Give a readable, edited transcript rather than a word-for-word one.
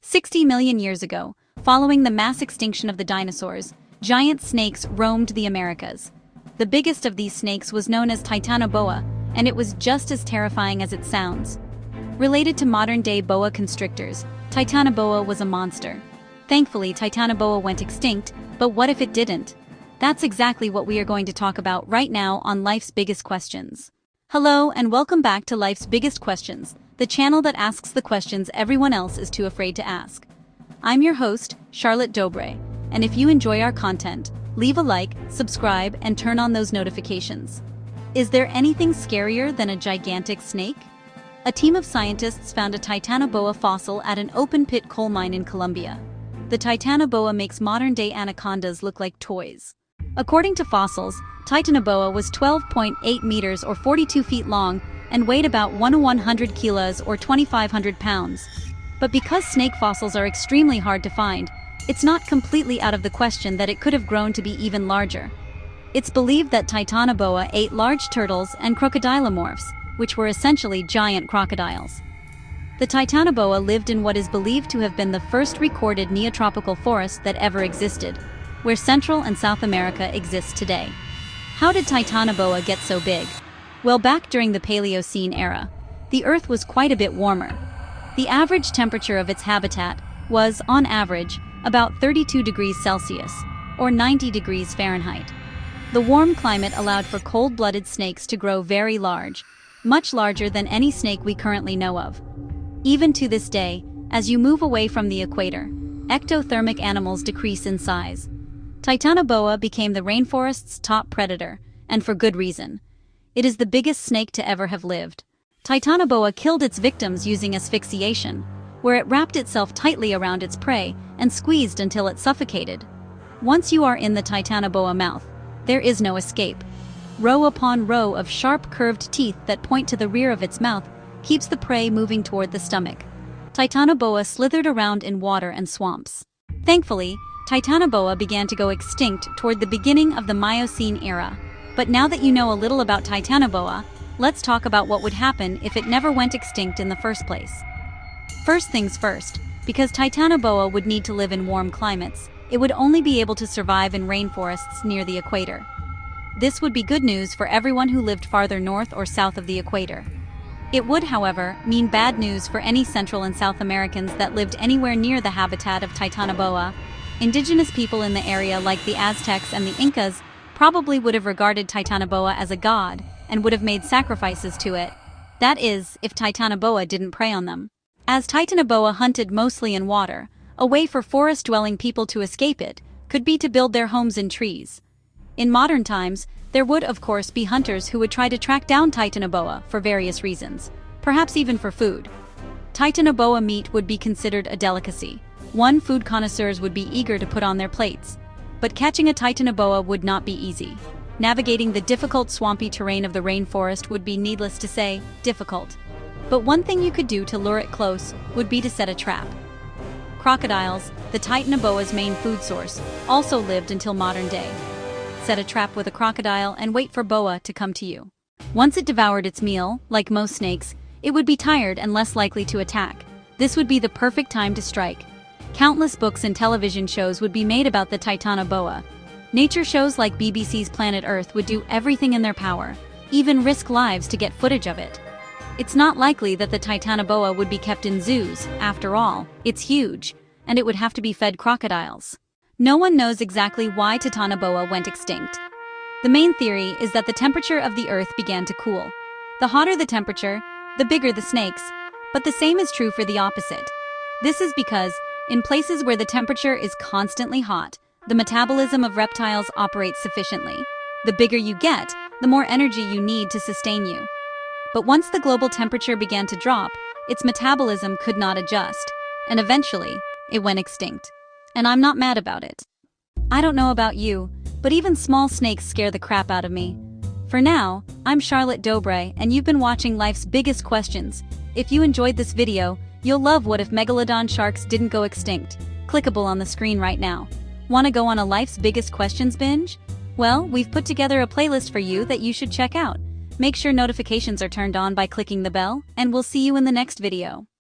60 million years ago, following the mass extinction of the dinosaurs, giant snakes roamed the Americas. The biggest of these snakes was known as Titanoboa, and it was just as terrifying as it sounds. Related to modern-day boa constrictors, Titanoboa was a monster. Thankfully, Titanoboa went extinct, but what if it didn't? That's exactly what we are going to talk about right now on Life's Biggest Questions. Hello and welcome back to Life's Biggest Questions, the channel that asks the questions everyone else is too afraid to ask. I'm your host, Charlotte Dobre, and if you enjoy our content, leave a like, subscribe, and turn on those notifications. Is there anything scarier than a gigantic snake? A team of scientists found a Titanoboa fossil at an open-pit coal mine in Colombia. The Titanoboa makes modern-day anacondas look like toys. According to fossils, Titanoboa was 12.8 meters or 42 feet long and weighed about 100 kilos or 2,500 pounds. But because snake fossils are extremely hard to find, it's not completely out of the question that it could have grown to be even larger. It's believed that Titanoboa ate large turtles and crocodilomorphs, which were essentially giant crocodiles. The Titanoboa lived in what is believed to have been the first recorded neotropical forest that ever existed, where Central and South America exists today. How did Titanoboa get so big? Well, back during the Paleocene era, the Earth was quite a bit warmer. The average temperature of its habitat was, on average, about 32 degrees Celsius, or 90 degrees Fahrenheit. The warm climate allowed for cold-blooded snakes to grow very large, much larger than any snake we currently know of. Even to this day, as you move away from the equator, ectothermic animals decrease in size. Titanoboa became the rainforest's top predator, and for good reason. It is the biggest snake to ever have lived. Titanoboa killed its victims using asphyxiation, where it wrapped itself tightly around its prey and squeezed until it suffocated. Once you are in the Titanoboa mouth, there is no escape. Row upon row of sharp curved teeth that point to the rear of its mouth keeps the prey moving toward the stomach. Titanoboa slithered around in water and swamps. Thankfully, Titanoboa began to go extinct toward the beginning of the Miocene era. But now that you know a little about Titanoboa, let's talk about what would happen if it never went extinct in the first place. First things first, because Titanoboa would need to live in warm climates, it would only be able to survive in rainforests near the equator. This would be good news for everyone who lived farther north or south of the equator. It would, however, mean bad news for any Central and South Americans that lived anywhere near the habitat of Titanoboa. Indigenous people in the area like the Aztecs and the Incas probably would have regarded Titanoboa as a god and would have made sacrifices to it. That is, if Titanoboa didn't prey on them. As Titanoboa hunted mostly in water, a way for forest-dwelling people to escape it could be to build their homes in trees. In modern times, there would of course be hunters who would try to track down Titanoboa for various reasons, perhaps even for food. Titanoboa meat would be considered a delicacy, one food connoisseurs would be eager to put on their plates. But catching a Titanoboa would not be easy. Navigating the difficult swampy terrain of the rainforest would be, needless to say, difficult. But one thing you could do to lure it close would be to set a trap. Crocodiles, the Titanoboa's main food source, also lived until modern day. Set a trap with a crocodile and wait for boa to come to you. Once it devoured its meal, like most snakes, it would be tired and less likely to attack. This would be the perfect time to strike. Countless books and television shows would be made about the Titanoboa. Nature shows like BBC's Planet Earth would do everything in their power, even risk lives to get footage of it. It's not likely that the Titanoboa would be kept in zoos, after all, it's huge, and it would have to be fed crocodiles. No one knows exactly why Titanoboa went extinct. The main theory is that the temperature of the Earth began to cool. The hotter the temperature, the bigger the snakes, but the same is true for the opposite. This is because, in places where the temperature is constantly hot, the metabolism of reptiles operates sufficiently. The bigger you get, the more energy you need to sustain you. But once the global temperature began to drop, its metabolism could not adjust, and eventually, it went extinct. And I'm not mad about it. I don't know about you, but even small snakes scare the crap out of me. For now, I'm Charlotte Dobre, and you've been watching Life's Biggest Questions. If you enjoyed this video, you'll love What If Megalodon Sharks Didn't Go Extinct, clickable on the screen right now. Want to go on a Life's Biggest Questions binge? Well, we've put together a playlist for you that you should check out. Make sure notifications are turned on by clicking the bell, and we'll see you in the next video.